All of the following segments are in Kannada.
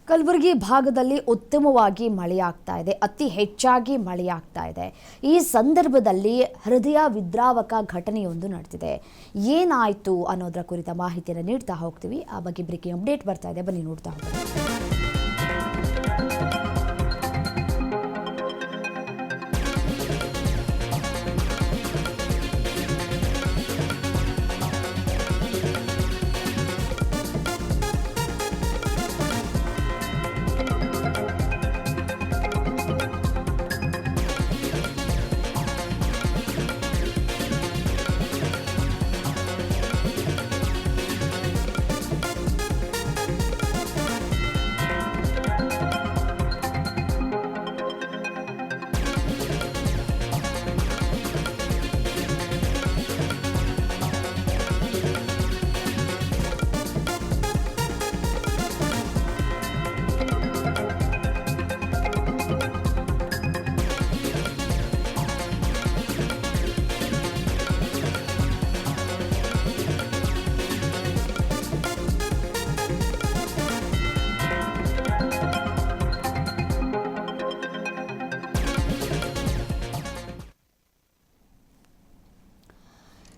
ಕಲಬುರಗಿ ಭಾಗದಲ್ಲಿ ಉತ್ತಮವಾಗಿ ಮಳೆಯಾಗ್ತಾ ಇದೆ, ಅತಿ ಹೆಚ್ಚಾಗಿ ಮಳೆಯಾಗ್ತಾ ಇದೆ. ಈ ಸಂದರ್ಭದಲ್ಲಿ ಹೃದಯ ವಿದ್ರಾವಕ ಘಟನೆಯೊಂದು ನಡೆದಿದೆ. ಏನಾಯಿತು ಅನ್ನೋದರ ಕುರಿತ ಮಾಹಿತಿಯನ್ನು ನೀಡ್ತಾ ಹೋಗ್ತೀವಿ. ಆ ಬಗ್ಗೆ ಬ್ರೇಕಿಂಗ್ ಅಪ್ಡೇಟ್ ಬರ್ತಾ ಇದೆ, ಬನ್ನಿ ನೋಡ್ತಾ ಹೋಗ್ತೀವಿ.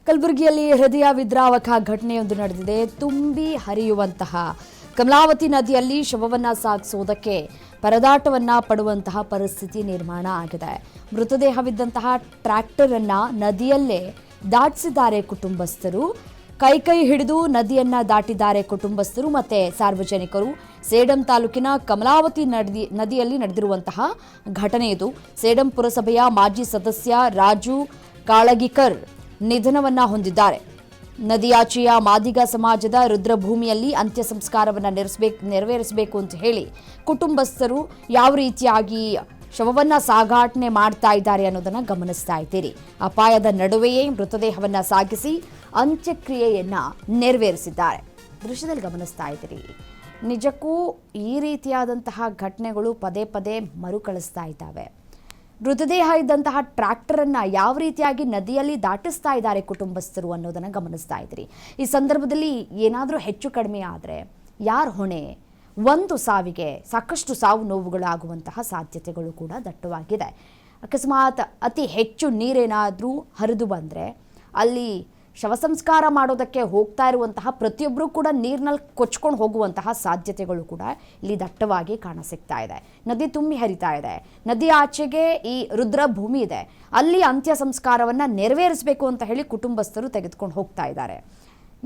ಕಲಬುರಗಿಯಲ್ಲಿ ಹೃದಯ ವಿದ್ರಾವಕ ಘಟನೆಯೊಂದು ನಡೆದಿದೆ. ತುಂಬಿ ಹರಿಯುವಂತಹ ಕಮಲಾವತಿ ನದಿಯಲ್ಲಿ ಶವವನ್ನು ಸಾಗಿಸುವುದಕ್ಕೆ ಪರದಾಟವನ್ನ ಪಡುವಂತಹ ಪರಿಸ್ಥಿತಿ ನಿರ್ಮಾಣ ಆಗಿದೆ. ಮೃತದೇಹವಿದ್ದಂತಹ ಟ್ರ್ಯಾಕ್ಟರ್ ಅನ್ನ ನದಿಯಲ್ಲೇ ದಾಟಿಸಿದ್ದಾರೆ ಕುಟುಂಬಸ್ಥರು. ಕೈ ಹಿಡಿದು ನದಿಯನ್ನ ದಾಟಿದ್ದಾರೆ ಕುಟುಂಬಸ್ಥರು ಮತ್ತೆ ಸಾರ್ವಜನಿಕರು. ಸೇಡಂ ತಾಲೂಕಿನ ಕಮಲಾವತಿ ನದಿಯಲ್ಲಿ ನಡೆದಿರುವಂತಹ ಘಟನೆ ಇದು. ಸೇಡಂ ಪುರಸಭೆಯ ಮಾಜಿ ಸದಸ್ಯ ರಾಜು ಕಾಳಗಿಕರ್ ನಿಧನವನ್ನ ಹೊಂದಿದ್ದಾರೆ. ನದಿಯಾಚೆಯ ಮಾದಿಗ ಸಮಾಜದ ರುದ್ರಭೂಮಿಯಲ್ಲಿ ಅಂತ್ಯ ಸಂಸ್ಕಾರವನ್ನು ನೆರವೇರಿಸಬೇಕು ಅಂತ ಹೇಳಿ ಕುಟುಂಬಸ್ಥರು ಯಾವ ರೀತಿಯಾಗಿ ಶವವನ್ನ ಸಾಗಾಟನೆ ಮಾಡ್ತಾ ಇದ್ದಾರೆ ಅನ್ನೋದನ್ನ ಗಮನಿಸ್ತಾ ಇದ್ದೀರಿ. ಅಪಾಯದ ನಡುವೆಯೇ ಮೃತದೇಹವನ್ನ ಸಾಗಿಸಿ ಅಂತ್ಯಕ್ರಿಯೆಯನ್ನ ನೆರವೇರಿಸಿದ್ದಾರೆ. ದೃಶ್ಯದಲ್ಲಿ ಗಮನಿಸ್ತಾ ಇದ್ದೀರಿ. ನಿಜಕ್ಕೂ ಈ ರೀತಿಯಾದಂತಹ ಘಟನೆಗಳು ಪದೇ ಪದೇ ಮರುಕಳಿಸ್ತಾ ಇದ್ದಾವೆ. ಮೃತದೇಹ ಇದ್ದಂತಹ ಟ್ರ್ಯಾಕ್ಟರ್ ಅನ್ನ ಯಾವ ರೀತಿಯಾಗಿ ನದಿಯಲ್ಲಿ ದಾಟಿಸ್ತಾ ಇದ್ದಾರೆ ಕುಟುಂಬಸ್ಥರು ಅನ್ನೋದನ್ನ ಗಮನಿಸ್ತಾ ಇದ್ರಿ. ಈ ಸಂದರ್ಭದಲ್ಲಿ ಏನಾದರೂ ಹೆಚ್ಚು ಕಡಿಮೆ ಆದರೆ ಯಾರ ಹೊಣೆ? ಒಂದು ಸಾವಿಗೆ ಸಾಕಷ್ಟು ಸಾವು ನೋವುಗಳಾಗುವಂತಹ ಸಾಧ್ಯತೆಗಳು ಕೂಡ ದಟ್ಟವಾಗಿದೆ. ಅಕಸ್ಮಾತ್ ಅತಿ ಹೆಚ್ಚು ನೀರೇನಾದರೂ ಹರಿದು ಬಂದರೆ ಅಲ್ಲಿ ಶವ ಸಂಸ್ಕಾರ ಮಾಡೋದಕ್ಕೆ ಹೋಗ್ತಾ ಇರುವಂತಹ ಪ್ರತಿಯೊಬ್ಬರೂ ಕೂಡ ನೀರಿನಲ್ಲಿ ಕೊಚ್ಕೊಂಡು ಹೋಗುವಂತಹ ಸಾಧ್ಯತೆಗಳು ಕೂಡ ಇಲ್ಲಿ ದಟ್ಟವಾಗಿ ಕಾಣಸಿಗ್ತಾ ಇದೆ. ನದಿ ತುಂಬಿ ಹರಿತಾ ಇದೆ. ನದಿ ಆಚೆಗೆ ಈ ರುದ್ರಭೂಮಿ ಇದೆ. ಅಲ್ಲಿ ಅಂತ್ಯ ಸಂಸ್ಕಾರವನ್ನು ನೆರವೇರಿಸಬೇಕು ಅಂತ ಹೇಳಿ ಕುಟುಂಬಸ್ಥರು ತೆಗೆದುಕೊಂಡು ಹೋಗ್ತಾ ಇದ್ದಾರೆ.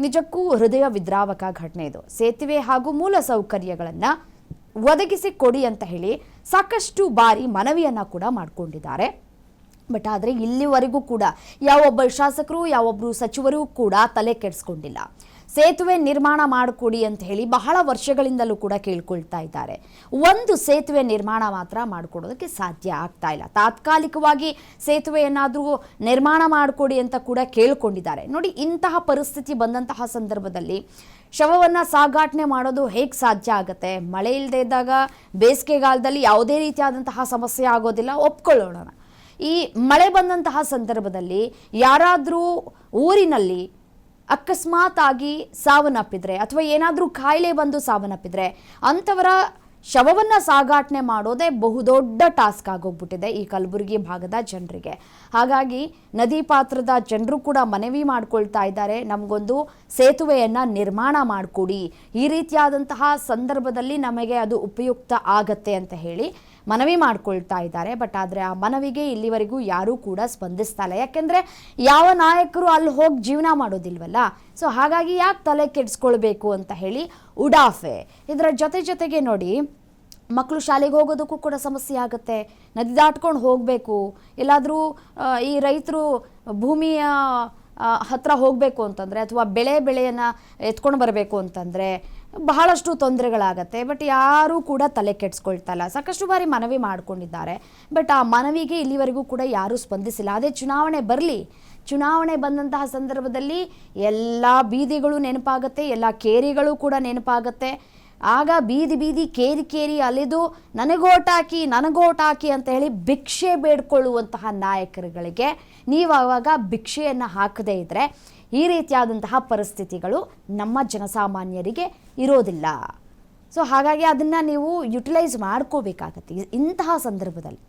ನಿಜಕ್ಕೂ ಹೃದಯ ವಿದ್ರಾವಕ ಘಟನೆ ಇದು. ಸೇತುವೆ ಹಾಗೂ ಮೂಲ ಸೌಕರ್ಯಗಳನ್ನು ಒದಗಿಸಿ ಕೊಡಿ ಅಂತ ಹೇಳಿ ಸಾಕಷ್ಟು ಬಾರಿ ಮನವಿಯನ್ನು ಕೂಡ ಮಾಡಿಕೊಂಡಿದ್ದಾರೆ. ಬಟ್ ಆದರೆ ಇಲ್ಲಿವರೆಗೂ ಕೂಡ ಯಾವೊಬ್ಬ ಶಾಸಕರು ಯಾವೊಬ್ಬರು ಸಚಿವರು ಕೂಡ ತಲೆ ಕೆಡಿಸ್ಕೊಂಡಿಲ್ಲ. ಸೇತುವೆ ನಿರ್ಮಾಣ ಮಾಡಿಕೊಡಿ ಅಂತ ಹೇಳಿ ಬಹಳ ವರ್ಷಗಳಿಂದಲೂ ಕೂಡ ಕೇಳ್ಕೊಳ್ತಾ ಇದ್ದಾರೆ. ಒಂದು ಸೇತುವೆ ನಿರ್ಮಾಣ ಮಾತ್ರ ಮಾಡಿಕೊಡೋದಕ್ಕೆ ಸಾಧ್ಯ ಆಗ್ತಾ ಇಲ್ಲ. ತಾತ್ಕಾಲಿಕವಾಗಿ ಸೇತುವೆಯನ್ನಾದರೂ ನಿರ್ಮಾಣ ಮಾಡಿಕೊಡಿ ಅಂತ ಕೂಡ ಕೇಳ್ಕೊಂಡಿದ್ದಾರೆ. ನೋಡಿ, ಇಂತಹ ಪರಿಸ್ಥಿತಿ ಬಂದಂತಹ ಸಂದರ್ಭದಲ್ಲಿ ಶವವನ್ನು ಸಾಗಾಟನೆ ಮಾಡೋದು ಹೇಗೆ ಸಾಧ್ಯ ಆಗುತ್ತೆ? ಮಳೆ ಇಲ್ಲದೆ ಇದ್ದಾಗ ಬೇಸಿಗೆಗಾಲದಲ್ಲಿ ಯಾವುದೇ ರೀತಿಯಾದಂತಹ ಸಮಸ್ಯೆ ಆಗೋದಿಲ್ಲ, ಒಪ್ಕೊಳ್ಳೋಣ. ಈ ಮಳೆ ಬಂದಂತಹ ಸಂದರ್ಭದಲ್ಲಿ ಯಾರಾದರೂ ಊರಿನಲ್ಲಿ ಅಕಸ್ಮಾತ್ ಆಗಿ ಸಾವನ್ನಪ್ಪಿದ್ರೆ ಅಥವಾ ಏನಾದರೂ ಕಾಯಿಲೆ ಬಂದು ಸಾವನ್ನಪ್ಪಿದ್ರೆ ಅಂಥವರ ಶವವನ್ನು ಸಾಗಾಟನೆ ಮಾಡೋದೇ ಬಹುದೊಡ್ಡ ಟಾಸ್ಕ್ ಆಗೋಗ್ಬಿಟ್ಟಿದೆ ಈ ಕಲಬುರಗಿ ಭಾಗದ ಜನರಿಗೆ. ಹಾಗಾಗಿ ನದಿ ಪಾತ್ರದ ಜನರು ಕೂಡ ಮನವಿ ಮಾಡ್ಕೊಳ್ತಾ ಇದ್ದಾರೆ, ನಮಗೊಂದು ಸೇತುವೆಯನ್ನು ನಿರ್ಮಾಣ ಮಾಡಿಕೊಡಿ, ಈ ರೀತಿಯಾದಂತಹ ಸಂದರ್ಭದಲ್ಲಿ ನಮಗೆ ಅದು ಉಪಯುಕ್ತ ಆಗತ್ತೆ ಅಂತ ಹೇಳಿ ಮನವಿ ಮಾಡ್ಕೊಳ್ತಾ ಇದ್ದಾರೆ. ಬಟ್ ಆದರೆ ಆ ಮನವಿಗೆ ಇಲ್ಲಿವರೆಗೂ ಯಾರೂ ಕೂಡ ಸ್ಪಂದಿಸ್ತಾ ಇಲ್ಲ. ಯಾಕೆಂದರೆ ಯಾವ ನಾಯಕರು ಅಲ್ಲಿ ಹೋಗಿ ಜೀವನ ಮಾಡೋದಿಲ್ವಲ್ಲ. ಸೊ ಹಾಗಾಗಿ ಯಾಕೆ ತಲೆ ಕೆಡಿಸ್ಕೊಳ್ಬೇಕು ಅಂತ ಹೇಳಿ ಉಡಾಫೆ. ಇದರ ಜೊತೆಗೆ ನೋಡಿ, ಮಕ್ಕಳು ಶಾಲೆಗೆ ಹೋಗೋದಕ್ಕೂ ಕೂಡ ಸಮಸ್ಯೆ ಆಗುತ್ತೆ. ನದಿ ದಾಟ್ಕೊಂಡು ಹೋಗಬೇಕು, ಎಲ್ಲಾದರೂ ಈ ರೈತರು ಭೂಮಿಯ ಹತ್ರ ಹೋಗಬೇಕು ಅಂತಂದರೆ ಅಥವಾ ಬೆಳೆಯನ್ನು ಎತ್ಕೊಂಡು ಬರಬೇಕು ಅಂತಂದರೆ ಬಹಳಷ್ಟು ತೊಂದರೆಗಳಾಗತ್ತೆ. ಬಟ್ ಯಾರೂ ಕೂಡ ತಲೆ ಕೆಡಿಸ್ಕೊಳ್ತಾ ಇಲ್ಲ. ಸಾಕಷ್ಟು ಬಾರಿ ಮನವಿ ಮಾಡಿಕೊಂಡಿದ್ದಾರೆ. ಬಟ್ ಆ ಮನವಿಗೆ ಇಲ್ಲಿವರೆಗೂ ಕೂಡ ಯಾರೂ ಸ್ಪಂದಿಸಿಲ್ಲ. ಅದೇ ಚುನಾವಣೆ ಬರಲಿ, ಚುನಾವಣೆ ಬಂದಂತಹ ಸಂದರ್ಭದಲ್ಲಿ ಎಲ್ಲ ಬೀದಿಗಳು ನೆನಪಾಗುತ್ತೆ, ಎಲ್ಲ ಕೇರಿಗಳು ಕೂಡ ನೆನಪಾಗುತ್ತೆ. ಆಗ ಬೀದಿ ಕೇರಿ ಅಲೆದು ನನಗೋಟ್ ಹಾಕಿ ಅಂತ ಹೇಳಿ ಭಿಕ್ಷೆ ಬೇಡ್ಕೊಳ್ಳುವಂತಹ ನಾಯಕರುಗಳಿಗೆ ನೀವು ಆವಾಗ ಭಿಕ್ಷೆಯನ್ನು ಹಾಕದೇ ಇದ್ದರೆ ಈ ರೀತಿಯಾದಂತಹ ಪರಿಸ್ಥಿತಿಗಳು ನಮ್ಮ ಜನಸಾಮಾನ್ಯರಿಗೆ ಇರೋದಿಲ್ಲ. ಸೊ ಹಾಗಾಗಿ ಅದನ್ನು ನೀವು ಯುಟಿಲೈಸ್ ಮಾಡ್ಕೋಬೇಕಾಗತ್ತೆ ಇಂತಹ ಸಂದರ್ಭದಲ್ಲಿ.